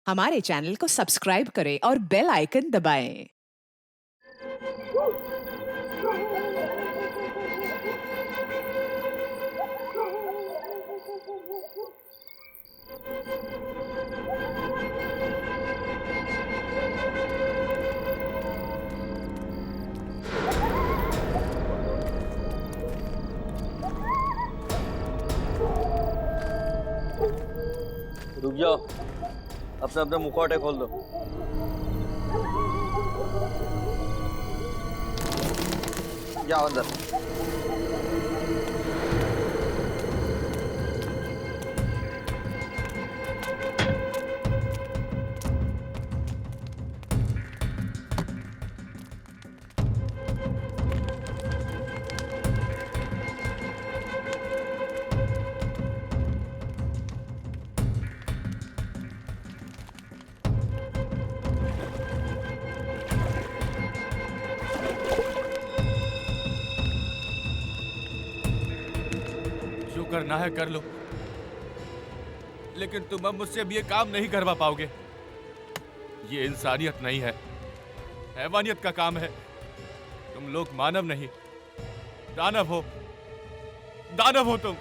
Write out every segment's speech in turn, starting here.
हमारे चैनल को सब्सक्राइब करें और बेल आइकन दबाएं। रुक जाओ, अपने अपने मुखौटे खोल दो। जाओ अंदर। जो करना है कर लो, लेकिन तुम अब मुझसे अब ये काम नहीं करवा पाओगे। ये इंसानियत नहीं है, हैवानियत का काम है। तुम लोग मानव नहीं, दानव हो। दानव हो तुम।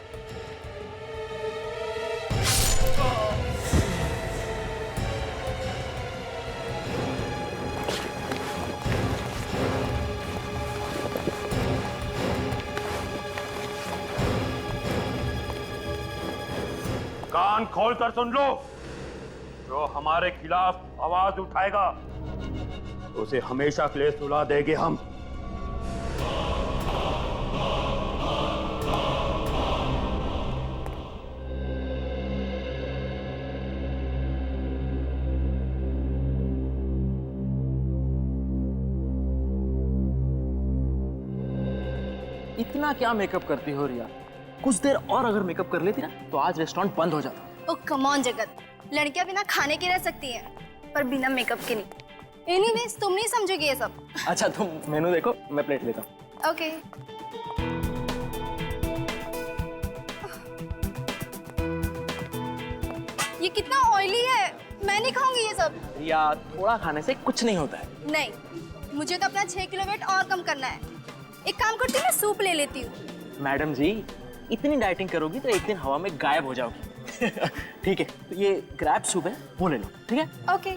कान खोलकर सुन लो, जो हमारे खिलाफ आवाज उठाएगा उसे हमेशा के लिए सुला देंगे हम। इतना क्या मेकअप करती हो रिया? कुछ देर और अगर मेकअप कर लेती ना तो आज रेस्टोरेंट बंद हो जाता। ओ कम ऑन जगत, लड़कियां बिना खाने के रह सकती हैं पर बिना मेकअप के नहीं। एनीवेज तुम नहीं समझोगे ये सब। अच्छा तुम मेनू देखो, मैं प्लेट लेता हूँ। ओके। ये कितना ऑयली है, मैं नहीं खाऊंगी ये सब। रिया थोड़ा खाने से कुछ नहीं होता है। नहीं, मुझे तो अपना 6 किलो वेट और कम करना है। एक काम करती हूँ, मैं सूप ले लेती हूँ। मैडम जी इतनी डाइटिंग करोगी तो एक दिन हवा में गायब हो जाओगी। ठीक है, तो ये ग्रैब सूप है, वो ले लो। ठीक है ओके।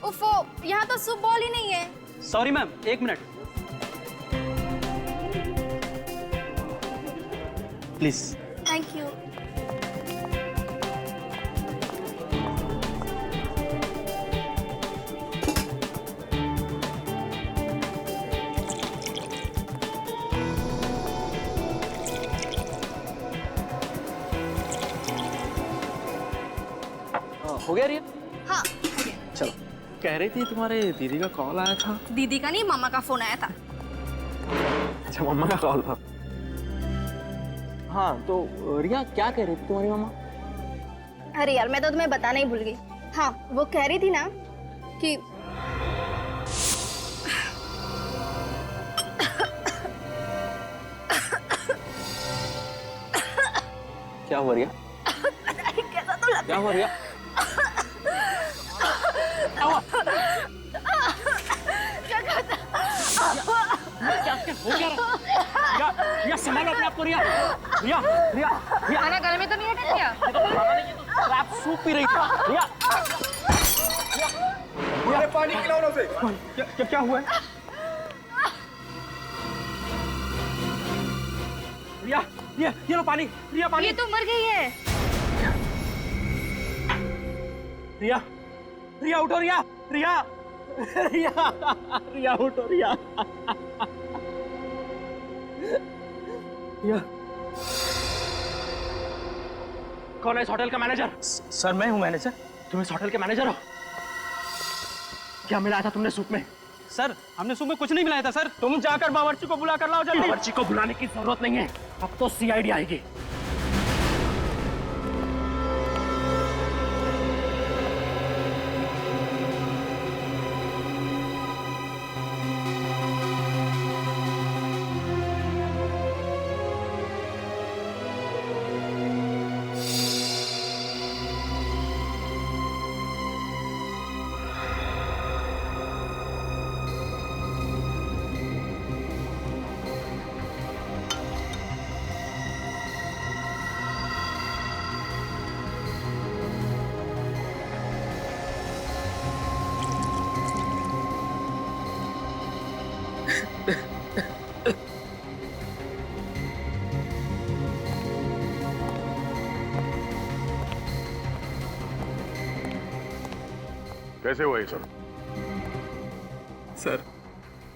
उफो, यहाँ तो सूप बॉल ही नहीं है। सॉरी मैम, एक मिनट प्लीज। Thank you. हो गया रिया? हाँ हो गया। चलो, कह रही थी तुम्हारे दीदी का कॉल आया था। दीदी का नहीं, मामा का फोन आया था। अच्छा मम्मा का कॉल था। हाँ तो रिया क्या कह रही थी तुम्हारी मम्मा? अरे यार, मैं तो तुम्हें बताना ही भूल गई। हाँ, वो कह रही थी ना कि क्या हुआ रिया? कैसा तो लगता क्या हुआ रिया? क्या हुआ? क्या क्या हो क्या रहा? रिया, रिया संभालो अपने आप को रिया। रिया, रिया, रिया। खाना गले में तो नहीं अटक गया? ट्रैप सूप पी रही थी। रिया, अरे पानी पिलाओ ना उसे। क्या हुआ है? रिया, रिया, ये लो पानी। रिया पानी। ये तो मर गई है। रिया, रिया उठो रिया, रिया, रिया, रिया उठो रिया। रिया, कौन है इस होटल का मैनेजर? सर मैं हूँ मैनेजर। तुम इस होटल के मैनेजर हो? क्या मिलाया था तुमने सूप में? सर हमने सुबह कुछ नहीं मिलाया था सर। तुम जाकर बावर्ची को बुला कर लाओ जल्दी। बावर्ची को बुलाने की जरूरत नहीं है, अब तो सीआईडी आएगी। कैसे हुआ ये सब? सर,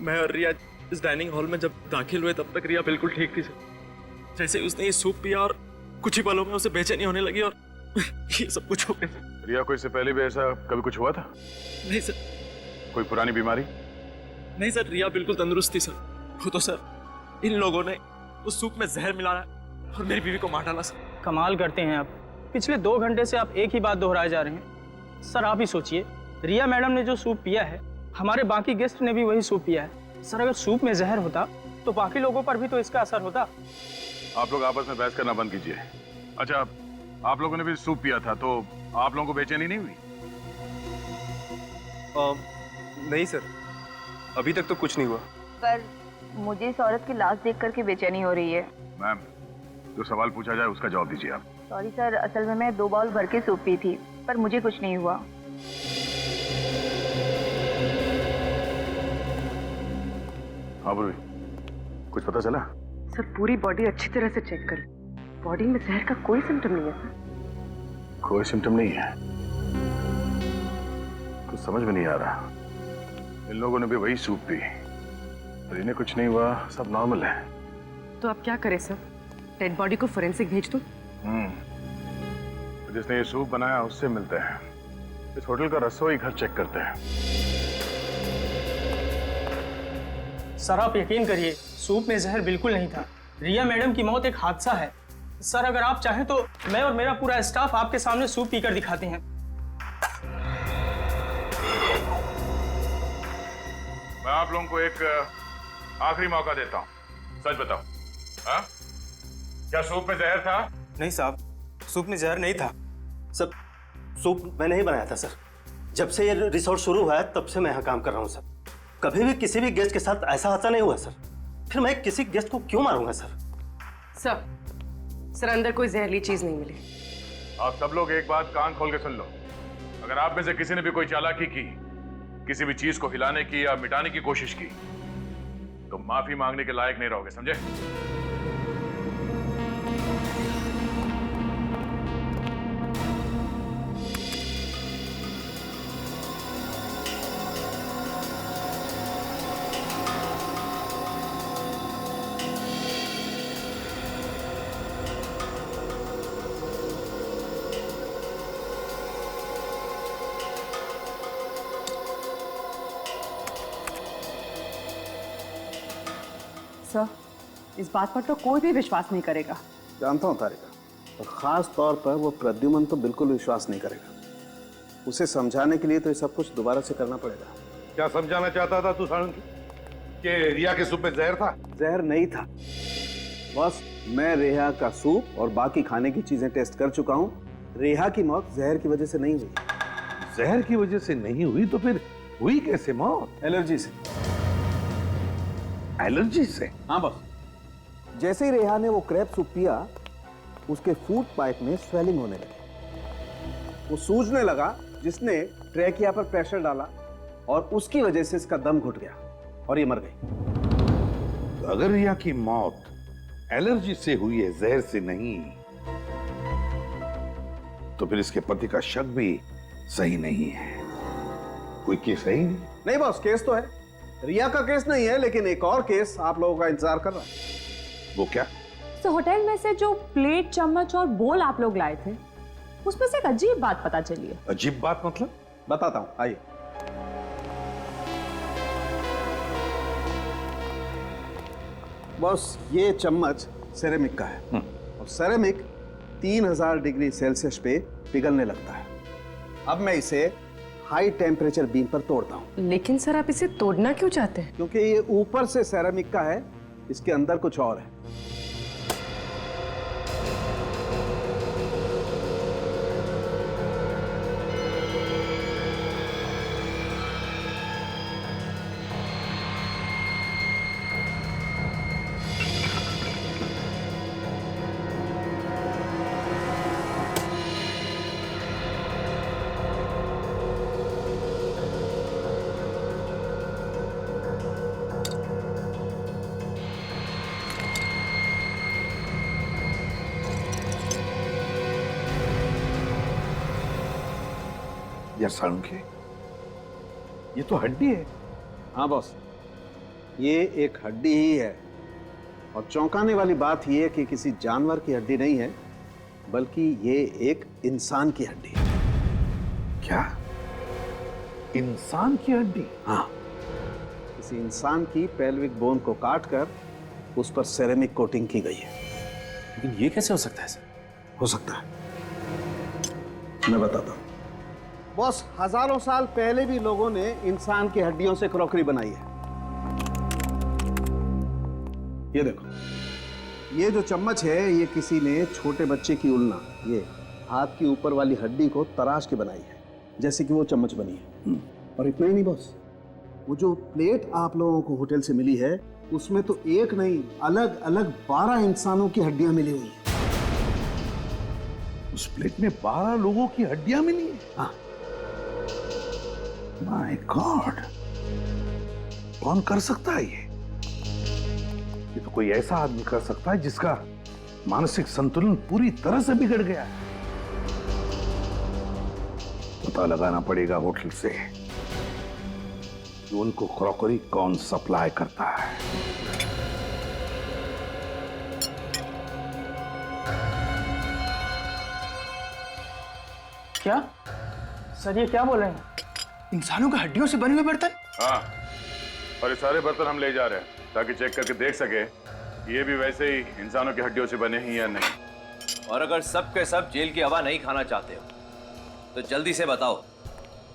मैं और रिया इस डाइनिंग हॉल में जब दाखिल हुए तब तक रिया बिल्कुल ठीक थी सर। जैसे ही उसने ये सूप पिया और कुछ ही पलों में उसे बेचैनी होने लगी और ये सब कुछ हो गया सर। रिया को इससे पहले भी ऐसा कभी कुछ हुआ था? नहीं सर, कोई पुरानी बीमारी? नहीं सर, रिया बिल्कुल तंदुरुस्त थी सर। वो तो सर इन लोगों ने उस सूप में जहर मिलाया और मेरी बीवी को मार डाला सर। कमाल करते हैं आप। पिछले 2 घंटे से आप एक ही बात दोहराए जा रहे हैं। सर आप ही सोचिए, रिया मैडम ने जो सूप पिया है, हमारे बाकी गेस्ट ने भी वही सूप पिया है। सर अगर सूप में जहर होता तो बाकी लोगों पर भी तो इसका असर होता। आप लोग आपस में बहस करना बंद कीजिए। अच्छा, आप लोगों ने भी सूप पिया था तो आप लोगों को बेचैनी नहीं हुई? नहीं सर, अभी तक तो कुछ नहीं हुआ। पर मुझे इस औरत की लाश देख करके बेचैनी हो रही है। मैम, जो सवाल पूछा जाए उसका जवाब दीजिए आप। सॉरी सर, असल में मैं 2 बाउल भर के सूप पी थी, पर मुझे कुछ नहीं हुआ। हाँ बुरी, कुछ पता चला? सर पूरी बॉडी अच्छी तरह से चेक कर, बॉडी में जहर का कोई सिम्टम नहीं है सर। कोई सिम्टम नहीं है? कुछ समझ में नहीं आ रहा। इन लोगों ने भी वही सूप पी, पर इन्हें कुछ नहीं हुआ, सब नॉर्मल है। तो अब क्या करें सर? डेड बॉडी को फोरेंसिक भेज दूं? तो जिसने ये सूप बनाया उससे मिलते हैं। इस होटल का रसोई घर चेक करते हैं। सर आप यकीन करिए, सूप में जहर बिल्कुल नहीं था। रिया मैडम की मौत एक हादसा है। सर अगर आप चाहें तो मैं और मेरा पूरा स्टाफ आपके सामने सूप पीकर दिखाते हैं। मैं आप लोगों को एक आखिरी मौका देता हूँ, सच बताओ। हाँ? क्या सूप में जहर था? नहीं साहब, सूप में जहर नहीं था। सर सूप मैंने ही बनाया था सर। जब से ये रिसोर्ट शुरू हुआ है तब से मैं यहाँ काम कर रहा हूँ सर। कभी भी किसी भी गेस्ट के साथ ऐसा हादसा नहीं हुआ सर। फिर मैं किसी गेस्ट को क्यों मारूंगा सर? सर अंदर कोई जहरीली चीज नहीं मिली। आप सब लोग एक बात कान खोल के सुन लो। अगर आप में से किसी ने भी कोई चालाकी की, किसी भी चीज को हिलाने की या मिटाने की कोशिश की, तो माफी मांगने के लायक नहीं रहोगे, समझे? सर इस बात पर तो कोई भी विश्वास नहीं करेगा। जानता हूँ तारिका, और खास तौर पर वो प्रद्युमन तो बिल्कुल विश्वास नहीं करेगा। उसे समझाने के लिए तो ये सब कुछ दोबारा से करना पड़ेगा। क्या समझाना चाहता था तू साळुंकी? कि रिया के सूप में जहर था? जहर नहीं था बॉस। मैं रेहा का सूप और बाकी खाने की चीजें टेस्ट कर चुका हूँ। रेहा की मौत जहर की वजह से नहीं हुई। जहर की वजह से नहीं हुई तो फिर हुई कैसे मौत? एलर्जी से। एलर्जी से? हाँ बॉस। जैसे ही रेहा ने वो क्रैब सूप पिया, उसके फूड पाइप में स्वेलिंग होने लगी। वो सूजने लगा, जिसने ट्रैकिया पर प्रेशर डाला और उसकी वजह से इसका दम घुट गया और ये मर गई। तो अगर रिया की मौत एलर्जी से हुई है, जहर से नहीं, तो फिर इसके पति का शक भी सही नहीं है। कोई केस है ही नहीं। नहीं बॉस, केस तो है। रिया का केस नहीं है, लेकिन एक और केस आप लोगों का इंतजार कर रहा है। वो क्या? तो होटल में से जो प्लेट, चम्मच और बोल आप लोग लाए थे, उसमें से एक अजीब बात पता चली है। अजीब बात मतलब? बताता हूं, आइए। बॉस, ये चम्मच सेरेमिक का है और सेरेमिक 3000 डिग्री सेल्सियस पे पिघलने लगता है। अब मैं इसे हाई टेम्परेचर बीम पर तोड़ता हूं। लेकिन सर आप इसे तोड़ना क्यों चाहते हैं? क्योंकि ये ऊपर से सेरेमिक का है, इसके अंदर कुछ और है। यार साळुंखे, ये तो हड्डी है। हाँ बॉस, ये एक हड्डी ही है। और चौंकाने वाली बात यह है कि किसी जानवर की हड्डी नहीं है, बल्कि ये एक इंसान की हड्डी है। क्या? इंसान की हड्डी? हाँ, किसी इंसान की पेल्विक बोन को काटकर उस पर सेरेमिक कोटिंग की गई है। लेकिन ये कैसे हो सकता है सर? हो सकता है, मैं बताता हूं। बॉस, हजारों साल पहले भी लोगों ने इंसान की हड्डियों से क्रॉकरी बनाई है। ये देखो, ये जो चम्मच है, ये किसी ने छोटे बच्चे की उल्ना, ये हाथ की ऊपर वाली हड्डी को तराश के बनाई है, जैसे कि वो चम्मच बनी है। और इतना ही नहीं बॉस, वो जो प्लेट आप लोगों को होटल से मिली है, उसमें तो एक नहीं, अलग अलग 12 इंसानों की हड्डियां मिली हुई है। उस प्लेट में 12 लोगों की हड्डियां मिली है? हाँ। माय गॉड, कौन कर सकता है ये तो कोई ऐसा आदमी कर सकता है जिसका मानसिक संतुलन पूरी तरह से बिगड़ गया है। पता लगाना पड़ेगा होटल से कि उनको क्रॉकरी कौन सप्लाई करता है। क्या सर, ये क्या बोल रहे हैं? इंसानों की हड्डियों से बने हुए बर्तन? हाँ, और ये सारे बर्तन हम ले जा रहे हैं ताकि चेक करके देख सके ये भी वैसे ही इंसानों की हड्डियों से बने हैं या नहीं। और अगर सब के सब जेल की हवा नहीं खाना चाहते हो तो जल्दी से बताओ,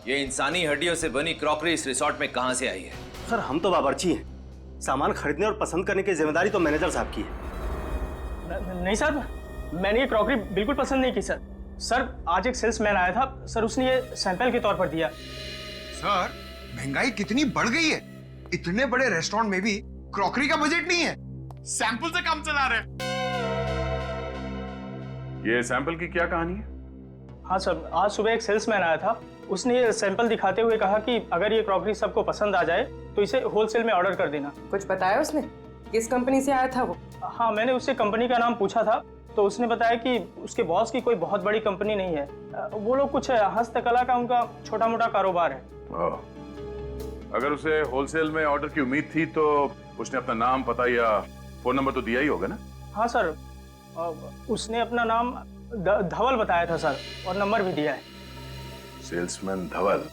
ये इंसानी हड्डियों से बनी क्रॉकरी इस रिसोर्ट में कहां से आई है? सर, हम तो बावर्ची हैं। सामान खरीदने और पसंद करने की जिम्मेदारी तो मैनेजर साहब की है। नहीं सर, मैंने ये क्रॉकरी बिल्कुल पसंद नहीं की सर। सर, आज एक सेल्समैन आया था सर, उसने ये सैंपल के तौर पर दिया। सर, महंगाई कितनी बढ़ गई है। इतने बड़े रेस्टोरेंट में भी क्रॉकरी का बजट नहीं है, सैंपल से काम चला रहे हैं। ये सैंपल की क्या कहानी है? हाँ सर, आज सुबह एक सेल्समैन आया था, उसने ये सैंपल दिखाते हुए कहा कि अगर ये क्रॉकरी सबको पसंद आ जाए तो इसे होलसेल में ऑर्डर कर देना। कुछ बताया उसने? किस कंपनी से आया था वो? हाँ, मैंने उससे कंपनी का नाम पूछा था तो उसने बताया कि उसके बॉस की कोई बहुत बड़ी कंपनी नहीं है, वो लोग कुछ हस्तकला का उनका छोटा मोटा कारोबार है। अगर उसे होलसेल में ऑर्डर की उम्मीद थी तो उसने अपना नाम, पता या फोन नंबर तो दिया ही होगा ना? हाँ सर, उसने अपना नाम धवल बताया था सर, और नंबर भी दिया है। सेल्समैन धवल?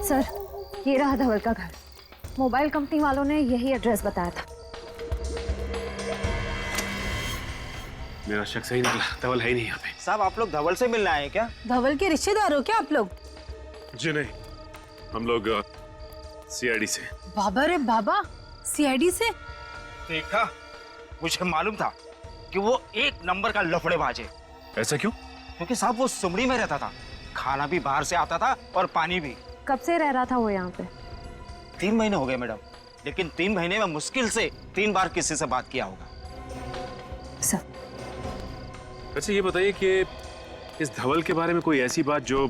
सर, ये रहा धवल का घर। मोबाइल कंपनी वालों ने यही एड्रेस बताया था। मेरा शक सही निकला, धवल है ही नहीं यहाँ पे। साहब, आप लोग धवल से मिलने आए हैं क्या? धवल के रिश्तेदार हो क्या आप लोग? जी नहीं, हम लोग सीआईडी से। बाबा रे बाबा, सीआईडी से? देखा, मुझे मालूम था कि वो एक नंबर का लफड़ेबाज है। ऐसा क्यों? क्योंकि साहब वो सुमड़ी में रहता था, खाना भी बाहर से आता था और पानी भी। कब से रह रहा था वो यहाँ पे? 3 महीने हो गए मैडम, लेकिन 3 महीने में मुश्किल से 3 बार किसी से बात किया होगा। सर, अच्छा ये बताइए कि इस धवल के बारे में कोई ऐसी बात जो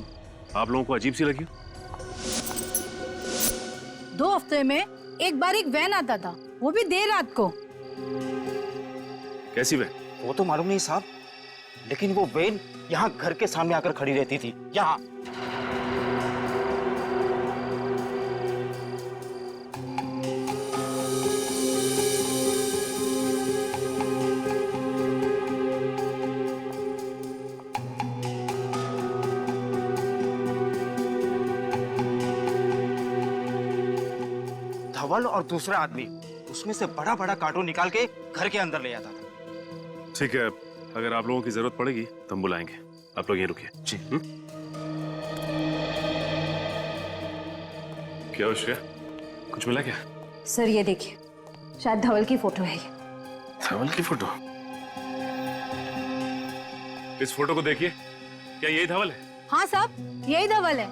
आप लोगों को अजीब सी लगी? 2 हफ्ते में एक बार एक वैन आता था, वो भी देर रात को। कैसी वैन? वो तो मालूम नहीं साहब, लेकिन वो वैन यहाँ घर के सामने आकर खड़ी रहती थी। यहाँ धवल और दूसरा आदमी उसमें से बड़ा बड़ा कार्टून निकाल के घर के अंदर ले आता था। ठीक है, अगर आप लोगों की जरूरत पड़ेगी तो हम बुलाएंगे। आप लोग यहीं रुकिए। जी। क्या हो श्रेया, कुछ मिला क्या? सर, ये देखिए, शायद धवल की फोटो है ये। धवल की फोटो? इस फोटो को देखिए, क्या यही धवल है? हाँ साहब, यही धवल है।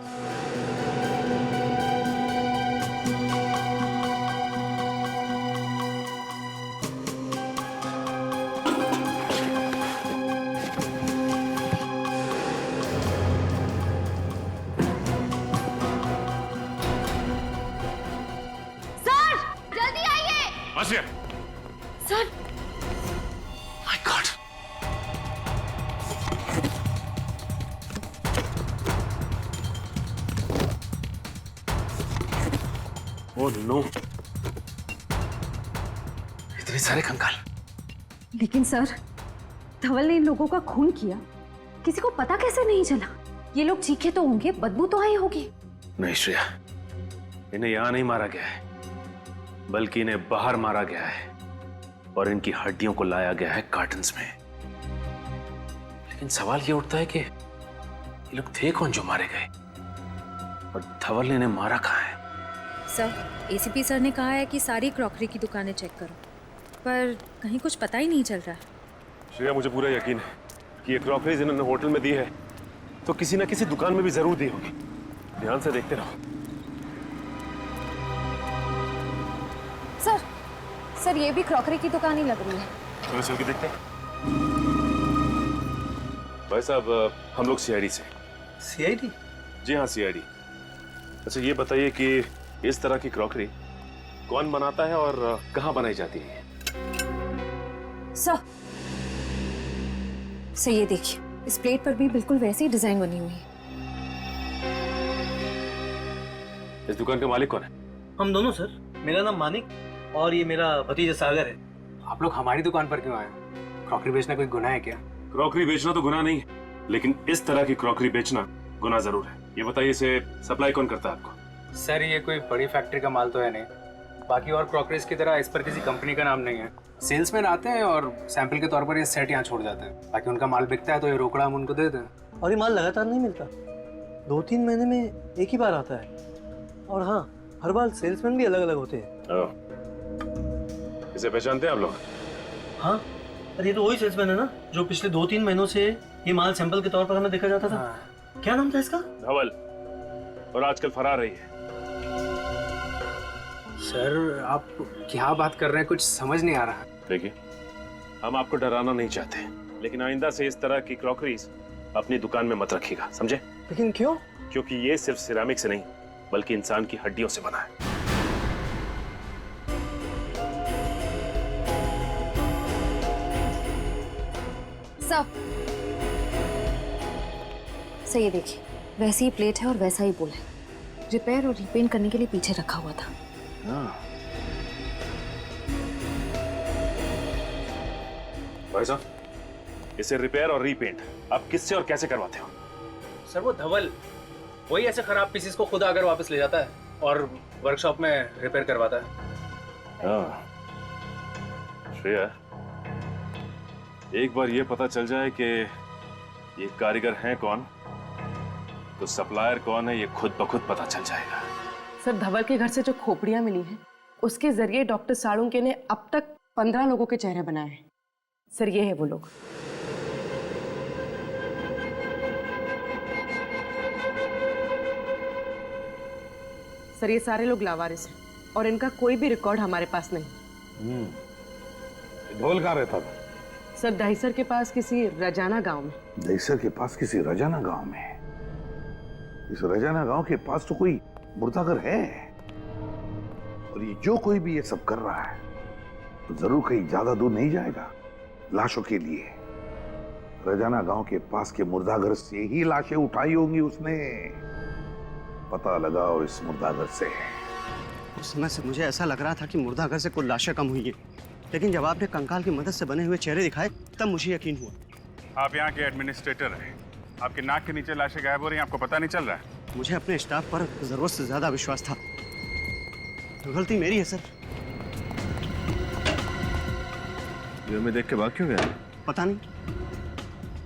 Asiya! Sir! My God! Oh no, इतने सारे कंकाल। लेकिन सर, धवल ने इन लोगों का खून किया, किसी को पता कैसे नहीं चला? ये लोग चीखे तो होंगे, बदबू तो आई होगी। नहीं श्रेया, इन्हें यहां नहीं मारा गया है, बल्कि इन्हें बाहर मारा गया है और इनकी हड्डियों को लाया गया है कार्टन्स में। लेकिन सवाल ये उठता है कि ये लोग थे कौन जो मारे गए, और धवल ने इन्हें मारा कहाँ है? सर, एसीपी सर ने कहा है कि सारी क्रॉकरी की दुकानें चेक करो, पर कहीं कुछ पता ही नहीं चल रहा है। श्रेया, मुझे पूरा यकीन है कि ये क्रॉकरीज इन्होंने होटल में दी है तो किसी ना किसी दुकान में भी जरूर दी होगी। ध्यान से देखते रहो। सर ये भी क्रॉकरी की दुकान ही लग रही है। चलो चल के देखते हैं। भाई साहब, हम लोग सीआईडी से। सीआईडी? जी हाँ, सीआईडी। अच्छा ये बताइए कि इस तरह की क्रॉकरी कौन बनाता है और कहाँ बनाई जाती है? सर ये देखिए, इस प्लेट पर भी बिल्कुल वैसी डिजाइन बनी हुई है। इस दुकान का मालिक कौन है? हम दोनों सर। मेरा नाम मानिक और ये मेरा भतीजा सागर है। आप लोग हमारी दुकान पर क्यों आए? क्रॉकरी बेचना कोई गुनाह है क्या? क्रॉकरी बेचना तो गुनाह नहीं है, लेकिन इस तरह की क्रॉकरी बेचना गुनाह जरूर है। ये बताइए, इसे सप्लाई कौन करता है आपको? सर ये कोई बड़ी फैक्ट्री का माल तो है नहीं। बाकी और क्रॉकरीज की तरह इस पर किसी कंपनी का नाम नहीं है। सेल्समैन आते हैं और सैंपल के तौर पर ये सेट यहाँ छोड़ जाते हैं। बाकी उनका माल बिकता है तो ये रोकड़ा हम उनको दे देते हैं। और ये माल लगातार नहीं मिलता, 2-3 महीने में एक ही बार आता है। और हाँ, हर बार सेल्समैन भी अलग अलग होते हैं। इसे पहचानते हैं आप लोग? हाँ, अरे ये तो वही सेल्समैन है ना जो पिछले 2-3 महीनों से ये माल सैंपल के तौर पर हमें देखा जाता था। क्या नाम था इसका? धवल, और आजकल फरार रही है। सर आप क्या बात कर रहे हैं, कुछ समझ नहीं आ रहा। देखिए, हम आपको डराना नहीं चाहते, लेकिन आइंदा से इस तरह की क्रॉकरीज अपनी दुकान में मत रखिएगा, समझे? लेकिन क्यों? क्योंकि ये सिर्फ सिरामिक से नहीं बल्कि इंसान की हड्डियों से बना है। सर ये देखिए, वैसी ही प्लेट है और वैसा ही बोल है। रिपेयर और रीपेंट करने के लिए पीछे रखा हुआ था। भाई साहब, इसे रिपेयर और रीपेंट आप किससे और कैसे करवाते हो? सर वो धवल, वही ऐसे खराब पीसेस को खुद आकर वापस ले जाता है और वर्कशॉप में रिपेयर करवाता है। श्रेया, एक बार ये पता चल जाए कि ये कारीगर हैं कौन, तो सप्लायर कौन है ये खुद ब खुद पता चल जाएगा। सर धवल के घर से जो खोपड़ियां मिली हैं, उसके जरिए डॉक्टर साळुंके ने अब तक 15 लोगों के चेहरे बनाए हैं। सर ये है वो लोग। सर ये सारे लोग लावारिस हैं और इनका कोई भी रिकॉर्ड हमारे पास नहीं। ढोल कहाँ रहता था? सर दहीसर के पास किसी रजाना गांव में। दहीसर के पास किसी रजाना गांव में? इस रजाना गांव के पास तो कोई मुर्दाघर है, और ये जो कोई भी ये सब कर रहा है तो जरूर कहीं ज्यादा दूर नहीं जाएगा लाशों के लिए। रजाना गांव के पास के मुर्दाघर से ही लाशें उठाई होंगी उसने। पता लगाओ इस मुर्दाघर से। उस समय से मुझे ऐसा लग रहा था कि मुर्दाघर से कुछ लाशें कम हुई है, लेकिन जब आपने कंकाल की मदद से बने हुए चेहरे दिखाए तब मुझे यकीन हुआ। आप यहाँ के एडमिनिस्ट्रेटर हैं, आपके नाक के नीचे लाशें गायब हो रही हैं, आपको पता नहीं चल रहा है? मुझे अपने स्टाफ पर जरूरत से ज्यादा विश्वास था। गलती मेरी है सर। ये हमें देख के भाग क्यों गया? पता नहीं।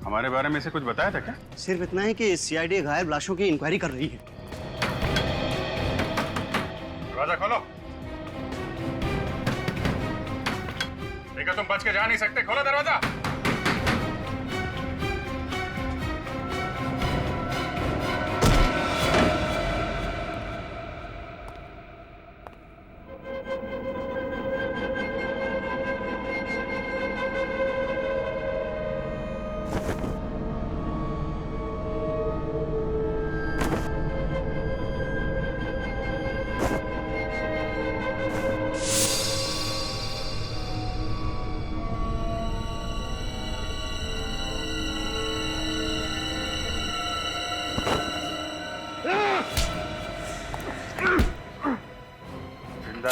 हमारे बारे में से कुछ बताया था क्या? सिर्फ इतना है कि सीआईडी गायब लाशों की इंक्वायरी कर रही है। दरवाजा खोलो। देखो तुम बच के जा नहीं सकते, खोलो दरवाजा।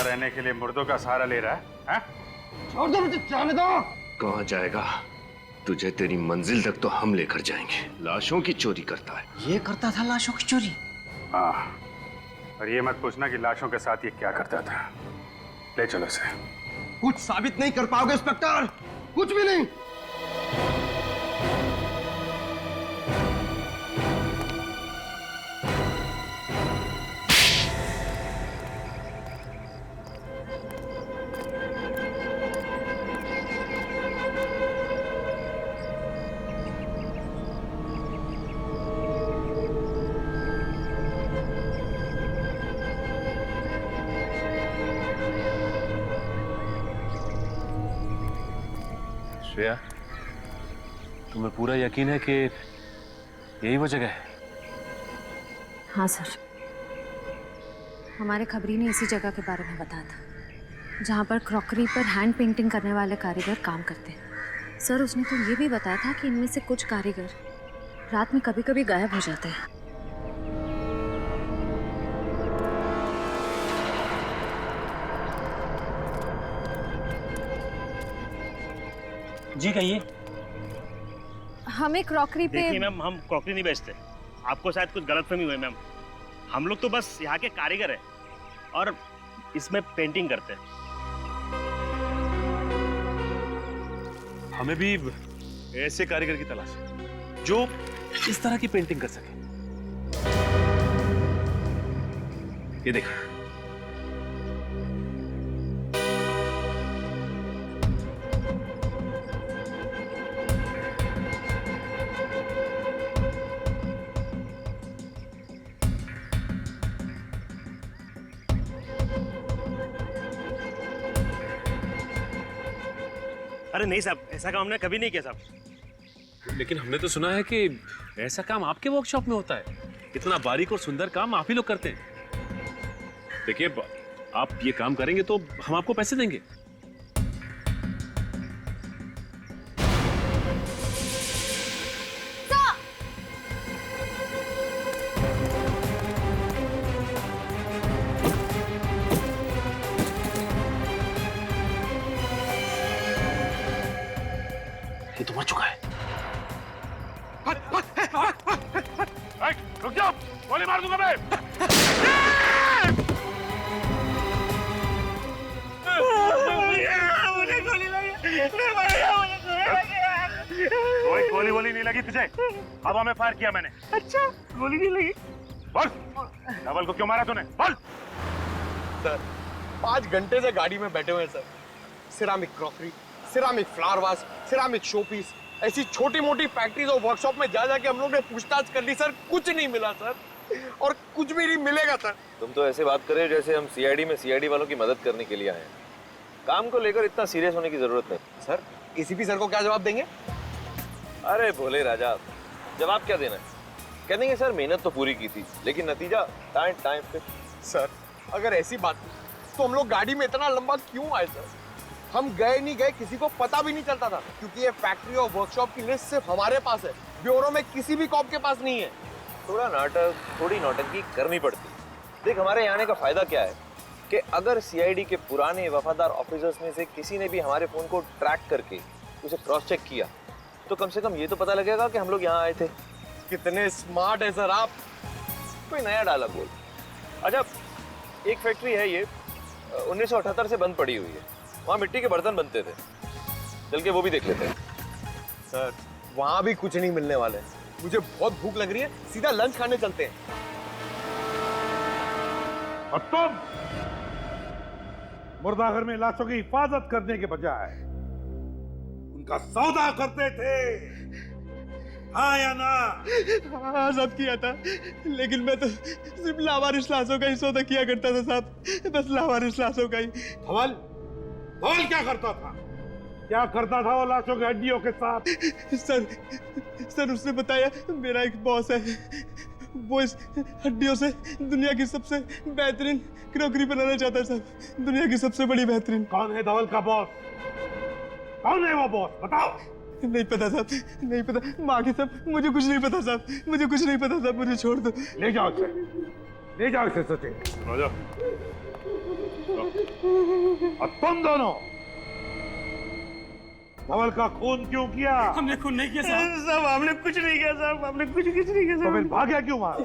रहने के लिए मुर्दों का सहारा ले रहा है? छोड़ दो मुझे, जाने दो। कहाँ जाएगा? तुझे तेरी मंजिल तक तो हम लेकर जाएंगे। लाशों की चोरी करता है। ये करता था लाशों की चोरी? हाँ, और ये मत पूछना कि लाशों के साथ ये क्या करता था। ले चलो इसे। कुछ साबित नहीं कर पाओगे इंस्पेक्टर, कुछ भी नहीं। श्रेया, तुम्हें पूरा यकीन है कि यही वो जगह है? हाँ सर, हमारे खबरी ने इसी जगह के बारे में बताया था जहाँ पर क्रॉकरी पर हैंड पेंटिंग करने वाले कारीगर काम करते हैं। सर, उसने तो ये भी बताया था कि इनमें से कुछ कारीगर रात में कभी कभी गायब हो जाते हैं। जी कहिए। हमें क्रॉकरी पे। देखिए मैम, हम क्रॉकरी नहीं बेचते, आपको शायद कुछ गलतफहमी हुई मैम। हम लोग तो बस यहाँ के कारीगर हैं और इसमें पेंटिंग करते हैं। हमें भी ऐसे कारीगर की तलाश है जो इस तरह की पेंटिंग कर सके। ये देखिए, अरे नहीं साहब, ऐसा काम हमने कभी नहीं किया साहब। लेकिन हमने तो सुना है कि ऐसा काम आपके वर्कशॉप में होता है। इतना बारीक और सुंदर काम आप ही लोग करते हैं। देखिए, आप ये काम करेंगे तो हम आपको पैसे देंगे। ये तो मर चुका है। रुक जाओ, गोली मार दूंगा मैं। कोई गोली वोली नहीं लगी तुझे, हवा में फायर किया मैंने। अच्छा, गोली नहीं लगी? बोल, धवल को क्यों मारा तूने? बोल। सर, 5 घंटे से गाड़ी में बैठे हुए हैं sir. Ceramic crockery, ceramic flower vase, ceramic showpiece, ऐसी छोटी मोटी फैक्ट्रीज और वर्कशॉप में जा जाके हम लोग ने पूछताछ कर ली सर, कुछ नहीं मिला सर, और कुछ भी नहीं मिलेगा सर। तुम तो ऐसे बात कर रहे हो जैसे हम सीआईडी में सीआईडी वालों की मदद करने के लिए आए हैं। काम को लेकर इतना सीरियस होने की जरूरत नहीं। सर, एसीपी सर को क्या जवाब देंगे? अरे भोले राजा, जवाब क्या देना है? कह देंगे सर मेहनत तो पूरी की थी, लेकिन नतीजा टाइम पे। सर, अगर ऐसी बात तो हम लोग गाड़ी में इतना लंबा क्यों आए सर? हम गए नहीं गए किसी को पता भी नहीं चलता था, क्योंकि ये फैक्ट्री और वर्कशॉप की लिस्ट सिर्फ हमारे पास है, ब्यूरो में किसी भी कॉप के पास नहीं है। थोड़ा नाटक, थोड़ी नौटंकी करनी पड़ती। देख, हमारे यहाँ आने का फायदा क्या है कि अगर सीआईडी के पुराने वफादार ऑफिसर्स में से किसी ने भी हमारे फोन को ट्रैक करके उसे क्रॉस चेक किया तो कम से कम ये तो पता लगेगा कि हम लोग यहाँ आए थे। कितने स्मार्ट है सर आप। कोई नया डायलॉग बोल। अच्छा, एक फैक्ट्री है ये 1978 से बंद पड़ी हुई है, वहाँ मिट्टी के बर्तन बनते थे, चल के वो भी देख लेते हैं। सर, वहाँ भी कुछ नहीं मिलने वाले। मुझे बहुत भूख लग रही है, सीधा लंच खाने चलते हैं। और तुम मुर्दाघर में लाशों की हिफाजत करने के बजाय उनका सौदा करते थे, हाँ या ना? हाँ, सब किया था, लेकिन मैं तो सिर्फ लावारिस लाशों का ही सौदा किया करता था साहब, बस लावारिस लाशों का ही। धवल क्या करता था? क्या करता था वो लाशों की हड्डियों के साथ? सर उसने बताया, मेरा एक बॉस है, वो इस हड्डियों से दुनिया की सबसे बेहतरीन क्रॉकरी बनाना चाहता है साहब, दुनिया की सबसे बड़ी बेहतरीन। कौन है धवल का बॉस? कौन है वो बॉस? बताओ। नहीं पता साहब, नहीं पता। माँ की साहब, मुझे कुछ नहीं पता साहब, मुझे कुछ नहीं पता साहब, मुझे छोड़ दो। ले जाओ इसे, ले जाओ इसे सचिन। और तुम दोनों धवल का खून क्यों किया? हमने खून नहीं किया साहब। साहब हमने कुछ नहीं किया साहब, हमने कुछ नहीं किया तो फिर भाग्या क्यों मारा?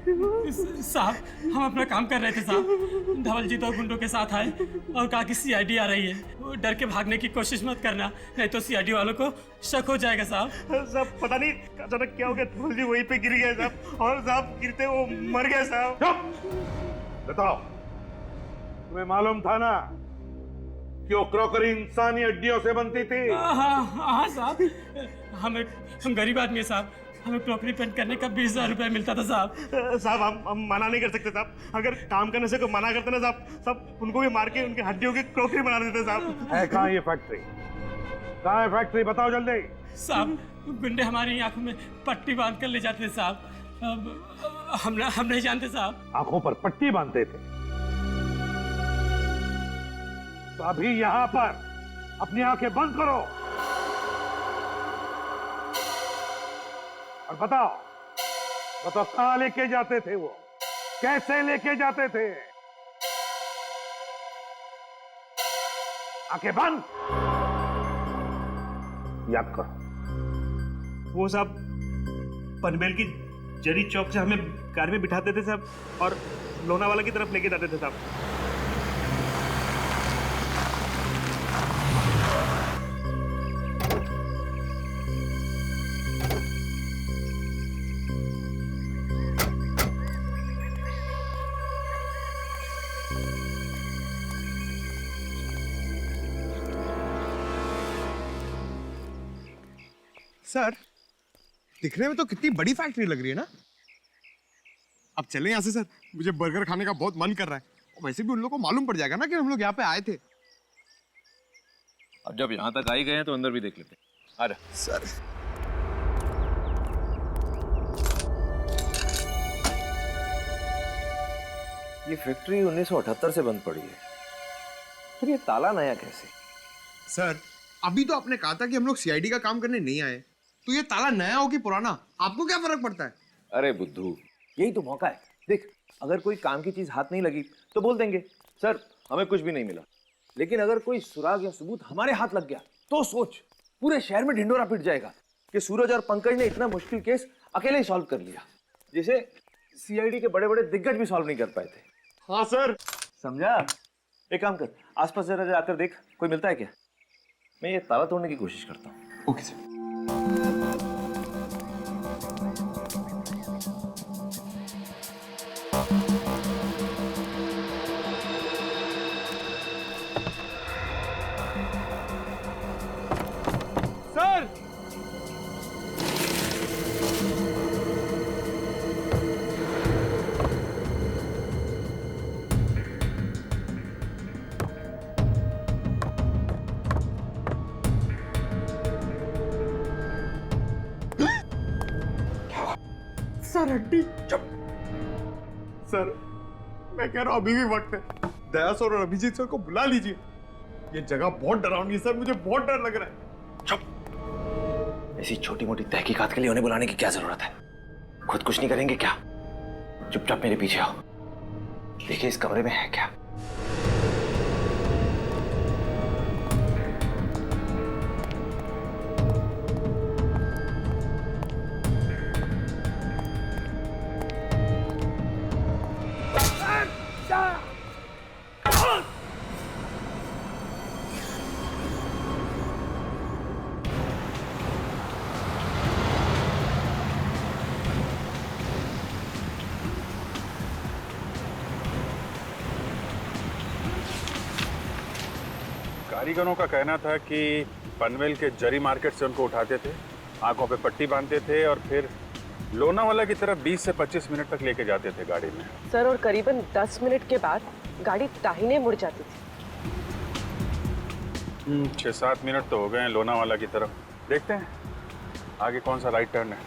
साहब हम अपना काम कर रहे थे साहब, धवल जी तो गुंडों के साथ आए और कहा कि सीआईडी आ रही है, वो डर के भागने की कोशिश मत करना, नहीं तो सीआईडी वालों को शक हो जाएगा साहब। साहब पता नहीं अचानक क्या हो गया, धवल जी वहीं पे गिर गए साहब, और साहब गिरते वो मर गए साहब। बताओ, तुम्हें मालूम था ना कि वो क्रॉकरी इंसानी हड्डियों से बनती थी? हाँ साहब, हम गरीब आदमी है साहब, हमें क्रॉकरी पेंट करने का 20,000 रुपया मिलता था साहब। साहब हम मना नहीं कर सकते साहब, अगर काम करने से कोई मना करते ना साहब, सब उनको भी मार के उनकी हड्डियों की क्रॉकरी बना देते साहब। है कहाँ ये फैक्ट्री? कहाँ है फैक्ट्री? बताओ जल्दी। साहब गुंडे हमारी आंखों में पट्टी बांध कर ले जाते थे साहब, हम नहीं जानते साहब। आंखों पर पट्टी बांधते थे? तो अभी यहाँ पर अपनी आंखें बंद करो और बताओ कहां लेके जाते थे वो, कैसे लेके जाते थे? आंखें बंद, याद करो। वो साहब पनवेल की जरी चौक से हमें कार में बिठाते थे साहब और लोनावाला की तरफ लेके जाते थे साहब। सर दिखने में तो कितनी बड़ी फैक्ट्री लग रही है ना। अब चलें यहाँ से सर, मुझे बर्गर खाने का बहुत मन कर रहा है, और वैसे भी उन लोगों को मालूम पड़ जाएगा ना कि हम लोग यहाँ पे आए थे। अब जब यहाँ तक आ ही गए हैं तो अंदर भी देख लेते हैं। आ जा सर। ये फैक्ट्री 1978 से बंद पड़ी है, फिर ये ताला नया कैसे? सर अभी तो आपने कहा था कि हम लोग सीआईडी का काम करने नहीं आए, तो ये ताला नया हो कि पुराना, आपको क्या फर्क पड़ता है? अरे बुद्धू, यही तो मौका है। देख, अगर कोई काम की चीज हाथ नहीं लगी तो बोल देंगे सर हमें कुछ भी नहीं मिला, लेकिन अगर कोई सुराग या सबूत हमारे हाथ लग गया तो सोच, पूरे शहर में ढिंडोरा पिट जाएगा कि सूरज और पंकज ने इतना मुश्किल केस अकेले ही सॉल्व कर लिया, जिसे सीआईडी के बड़े बड़े दिग्गज भी सॉल्व नहीं कर पाए थे। हाँ सर। समझा? एक काम कर, आसपास जरा जाकर देख कोई मिलता है क्या। मैं ये ताला तोड़ने की कोशिश करता हूँ। Okay sir. सर सर हड्डी। चुप। सर मैं कह रहा हूं अभी भी वक्त है, दया सर और अभिजीत सर को बुला लीजिए, ये जगह बहुत डरावनी है सर, मुझे बहुत डर लग रहा है। चुप। ऐसी छोटी मोटी तहकीकात के लिए उन्हें बुलाने की क्या जरूरत है? खुद कुछ नहीं करेंगे क्या? चुपचाप मेरे पीछे आओ, देखिए इस कमरे में है क्या। कारीगरों का कहना था कि पनवेल के जरी मार्केट से उनको उठाते थे, आंखों पे पट्टी बांधते थे और फिर लोनावाला की तरफ 20 से 25 मिनट तक लेके जाते थे गाड़ी में। सर और करीबन 10 मिनट के बाद गाड़ी दाहिने मुड़ जाती थी। 6-7 मिनट तो हो गए हैं लोनावाला की तरफ। देखते हैं आगे कौन सा राइट टर्न है।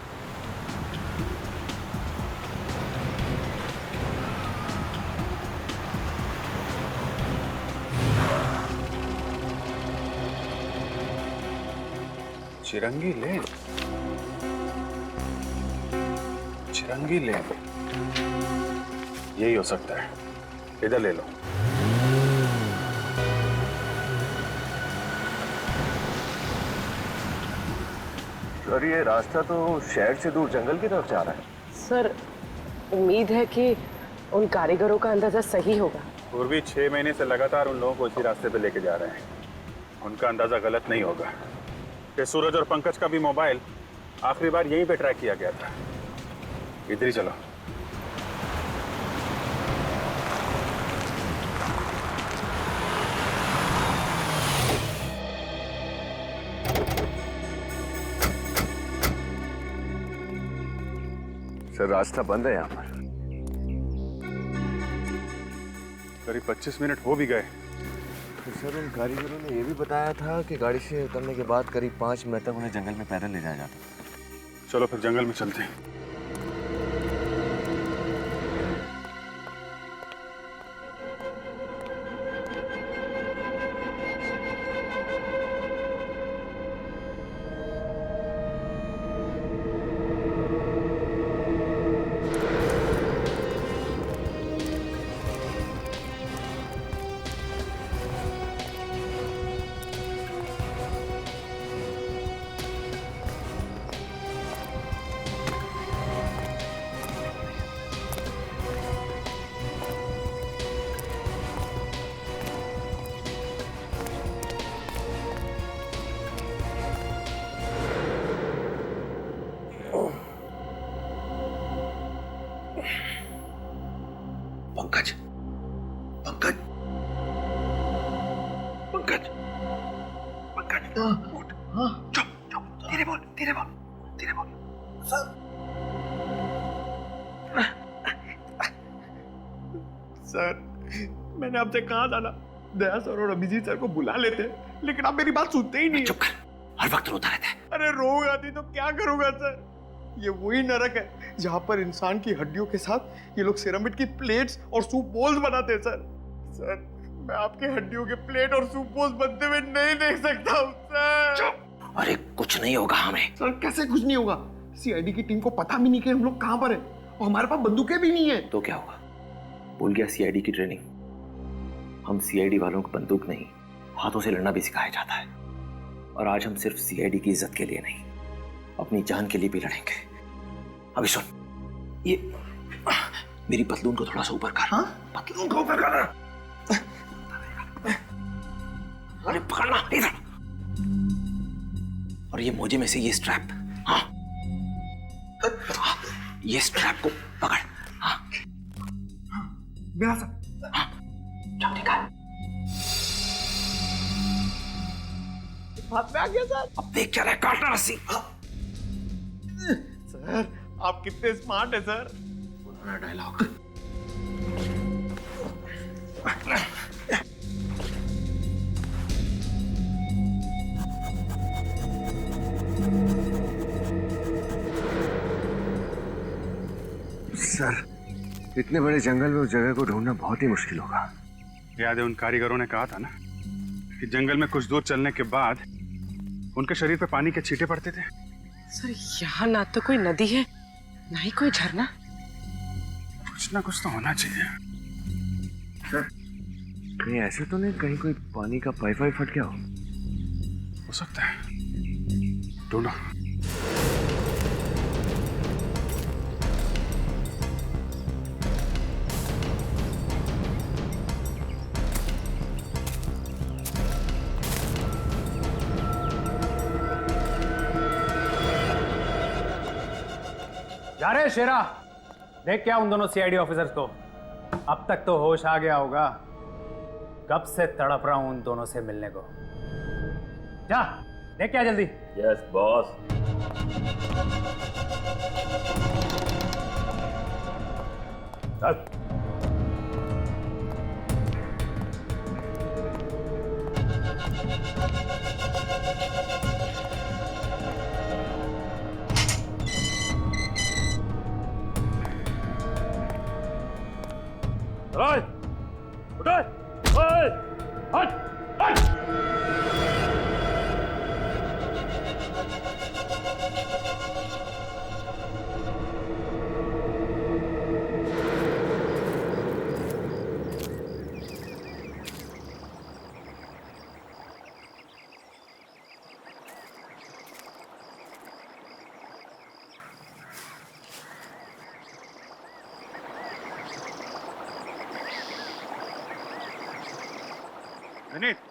चिरंगी लेन, चिरंगी लेन, यही हो सकता है। इधर ले लो। सर ये रास्ता तो शहर से दूर जंगल की तरफ जा रहा है। सर उम्मीद है कि उन कारीगरों का अंदाजा सही होगा। पूर्वी 6 महीने से लगातार उन लोगों को इसी रास्ते पे लेके जा रहे हैं। उनका अंदाजा गलत नहीं होगा कि सूरज और पंकज का भी मोबाइल आखिरी बार यहीं पे ट्रैक किया गया था। इधर ही चलो। सर रास्ता बंद है यहाँ पर। करीब 25 मिनट हो भी गए। तो सर उन कारीगरों ने ये भी बताया था कि गाड़ी से उतरने के बाद करीब 5 मिनट तक उन्हें जंगल में पैदल ले जाया जाता। चलो फिर जंगल में चलते हैं। पंकज, पंकज, पंकज, पंकज, उठ, चुप, चुप, धीरे बोल, धीरे बोल, धीरे बोल। सर मैंने आपसे कहा था ना दया सर और अभिजीत सर को बुला लेते, लेकिन आप मेरी बात सुनते ही नहीं। चुप कर, हर वक्त रोता रहता है। अरे रोग आती तो क्या करूंगा सर? ये वही नरक है जहाँ पर इंसान की हड्डियों के साथ ये लोग सिरामिड की प्लेट्स और सूप बोल्स बनाते हैं सर। सर मैं आपके हड्डियों के प्लेट और सूप बोल्स बनते हुए नहीं देख सकता हूँ सर। अरे कुछ नहीं होगा हमें। सर कैसे कुछ नहीं होगा? सीआईडी की टीम को पता भी नहीं कि हम लोग कहाँ पर हैं और हमारे पास बंदूकें भी नहीं है। तो क्या होगा? भूल गया सीआईडी की ट्रेनिंग? हम सीआईडी वालों को बंदूक नहीं हाथों से लड़ना भी सिखाया जाता है। और आज हम सिर्फ सीआईडी की इज्जत के लिए नहीं, अपनी जान के लिए भी लड़ेंगे। अभी सुन, ये मेरी पतलून को थोड़ा सा ऊपर कर। हाँ? पतलून को ऊपर कर। अरे पकड़ना इधर। और ये मोजे में से ये स्ट्रैप, हाँ, ये स्ट्रैप को पकड़। हाँ मेरा सर। हाँ चल ठीक है। हाथ में आ गया सर। अब देख क्या रहा है, काटना रस्सी। सर आप कितने स्मार्ट है सर। पुराना डायलॉग। सर इतने बड़े जंगल में उस जगह को ढूंढना बहुत ही मुश्किल होगा। याद है उन कारीगरों ने कहा था ना कि जंगल में कुछ दूर चलने के बाद उनके शरीर पे पानी के छींटे पड़ते थे। सर यहाँ ना तो कोई नदी है ना ही कोई झरना। कुछ ना कुछ तो होना चाहिए। सर कहीं ऐसे तो नहीं कहीं कोई पानी का पाइप वाइप फट गया हो सकता है, ढूंढो। जा रहे शेरा, देख क्या उन दोनों सीआईडी ऑफिसर्स को। अब तक तो होश आ गया होगा। कब से तड़प रहा हूं उन दोनों से मिलने को। जा देख क्या जल्दी। Yes boss. चल।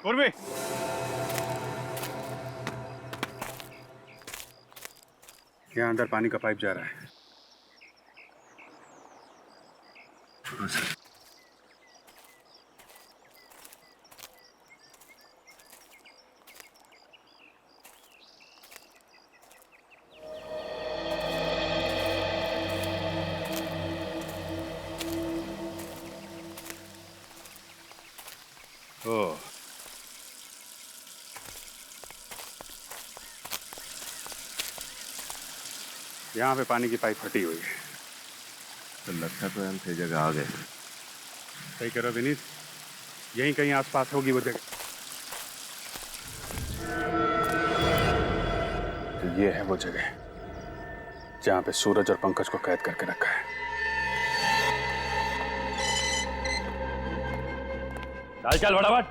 उर्मी, यहाँ अंदर पानी का पाइप जा रहा है। ओह, यहाँ पे पानी की पाइप फटी हुई है। तो लगता तो हम सही जगह आ गए। सही करो विनीत, यहीं कहीं आसपास होगी वो जगह। तो ये है वो जगह जहाँ पे सूरज और पंकज को कैद करके रखा है। चल चल फटाफट।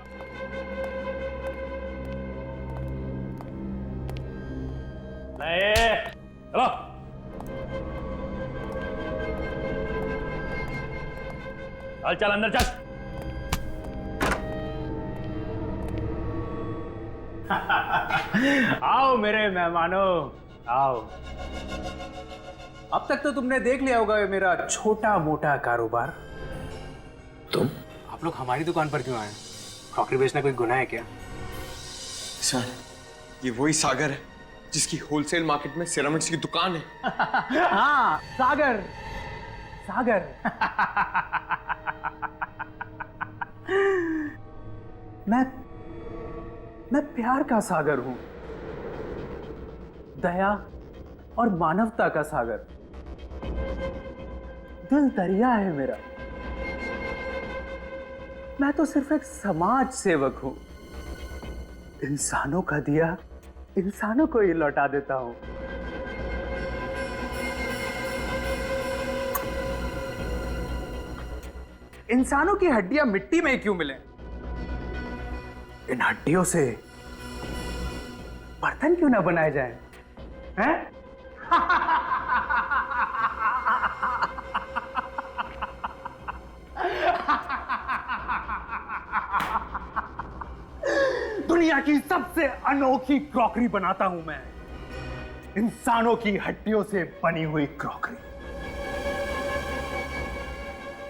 चलो चल चल अंदर चल। आओ मेरे मेहमानों, आओ। अब तक तो तुमने देख लिया होगा मेरा छोटा मोटा कारोबार। तुम? आप लोग हमारी दुकान पर क्यों आए? क्रॉकरी बेचना कोई गुनाह है क्या? सर, ये वही सागर है जिसकी होलसेल मार्केट में सिरामिक्स की दुकान है। हाँ, सागर सागर। मैं प्यार का सागर हूं, दया और मानवता का सागर। दिल दरिया है मेरा। मैं तो सिर्फ एक समाज सेवक हूं। इंसानों का दिया इंसानों को ही लौटा देता हूं। इंसानों की हड्डियां मिट्टी में क्यों मिले? इन हड्डियों से बर्तन क्यों ना बनाए जाएं? हैं? दुनिया की सबसे अनोखी क्रॉकरी बनाता हूं मैं, इंसानों की हड्डियों से बनी हुई क्रॉकरी।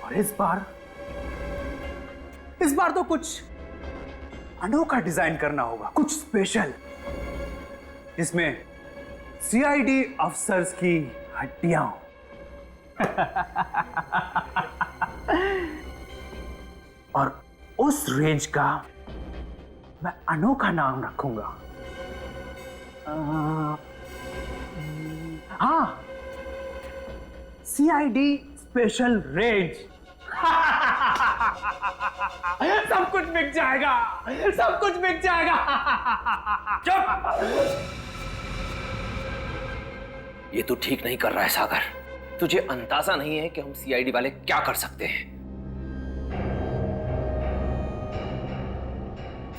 और इस बार तो कुछ अनोखा डिजाइन करना होगा, कुछ स्पेशल, जिसमें सीआईडी अफसर्स की हड्डियां हो। और उस रेंज का मैं अनोखा नाम रखूंगा। हाँ, सीआईडी स्पेशल रेंज। सब कुछ बिक जाएगा, सब कुछ बिक जाएगा। चुप! ये तू ठीक नहीं कर रहा है सागर। तुझे अंदाजा नहीं है कि हम सीआईडी वाले क्या कर सकते हैं।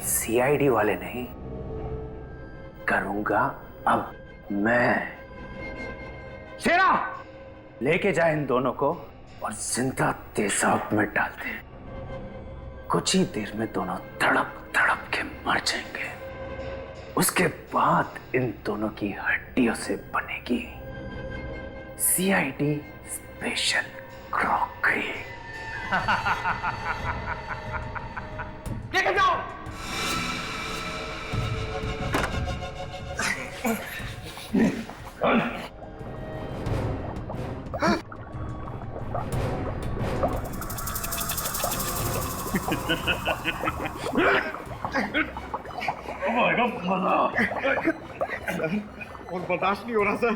सीआईडी वाले नहीं, करूंगा अब मैं। शेरा, लेके जाए इन दोनों को और जिंदा तेजाब में डाल दे। कुछ ही देर में दोनों तड़प तड़प के मर जाएंगे। उसके बाद इन दोनों की हड्डियों से बनेगी सीआईडी स्पेशल क्रॉकरी। लेके जाओ। और बर्दाश्त नहीं हो रहा सर।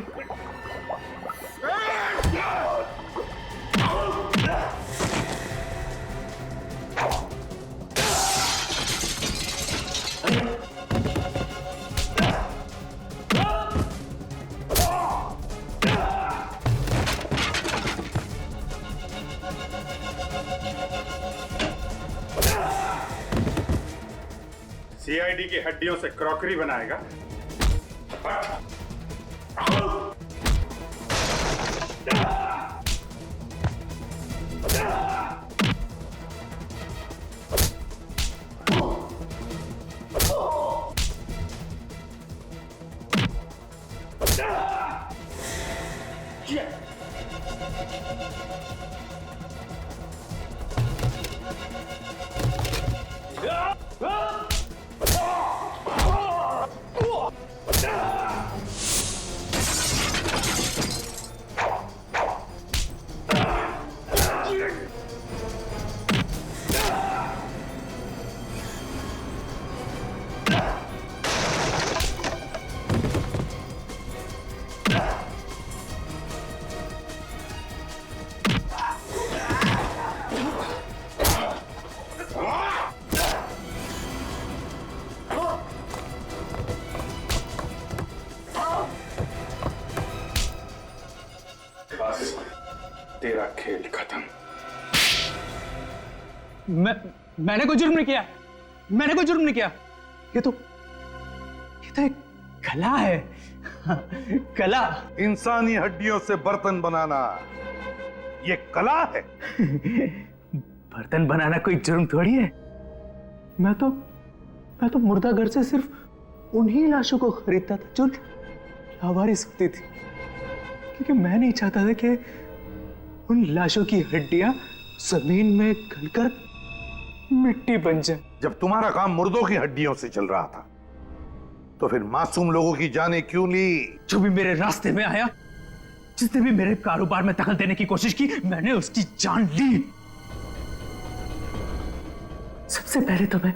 सीआईडी की हड्डियों से क्रॉकरी बनाएगा। बस तेरा खेल खत्म। मैंने कोई जुर्म नहीं किया, मैंने कोई जुर्म नहीं किया। ये तो एक कला है। कला। इंसानी हड्डियों से बर्तन बनाना ये कला है। बर्तन बनाना कोई जुर्म थोड़ी है। मैं तो मुर्दा घर से सिर्फ उन्हीं लाशों को खरीदता था जो लावारिस होती थी, क्योंकि मैं नहीं चाहता था कि उन लाशों की हड्डियां जमीन में गलकर मिट्टी बन जाए। जब तुम्हारा काम मुर्दों की हड्डियों से चल रहा था तो फिर मासूम लोगों की जानें क्यों ली? जो भी मेरे रास्ते में आया, जिसने भी मेरे कारोबार में दखल देने की कोशिश की, मैंने उसकी जान ली। सबसे पहले तो मैं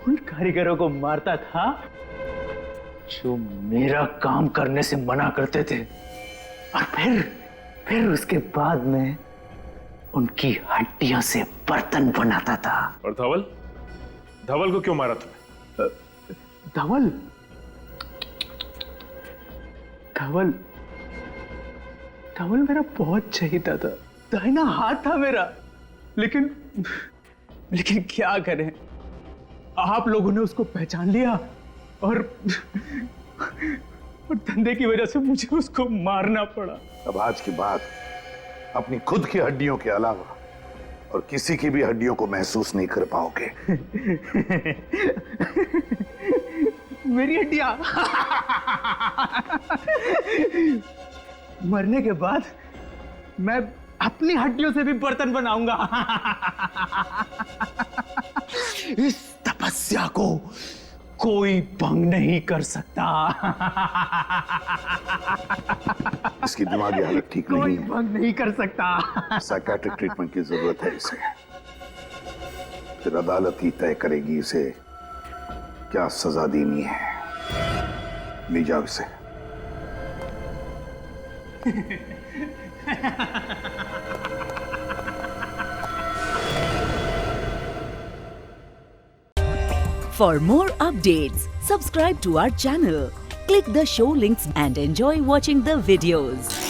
उन कारीगरों को मारता था जो मेरा काम करने से मना करते थे, और फिर उसके बाद में उनकी हड्डियों से बर्तन बनाता था। और धवल? धवल को क्यों मारा तुमने? धवल मेरा बहुत चहीता था, दाहिना हाथ था मेरा। लेकिन क्या करें, आप लोगों ने उसको पहचान लिया और धंधे की वजह से मुझे उसको मारना पड़ा। अब आज के बाद अपनी खुद की हड्डियों के अलावा और किसी की भी हड्डियों को महसूस नहीं कर पाओगे। मेरी हड्डियां मरने के बाद मैं अपनी हड्डियों से भी बर्तन बनाऊंगा। इस तपस्या को कोई भंग नहीं कर सकता। इसकी दिमागी हालत ठीक नहीं कोई है, भंग नहीं कर सकता। साइकेट्रिक ट्रीटमेंट की जरूरत है इसे। फिर अदालत ही तय करेगी इसे क्या सजा देनी है। ले जाओ इसे। For more updates, subscribe to our channel, click the show links and enjoy watching the videos.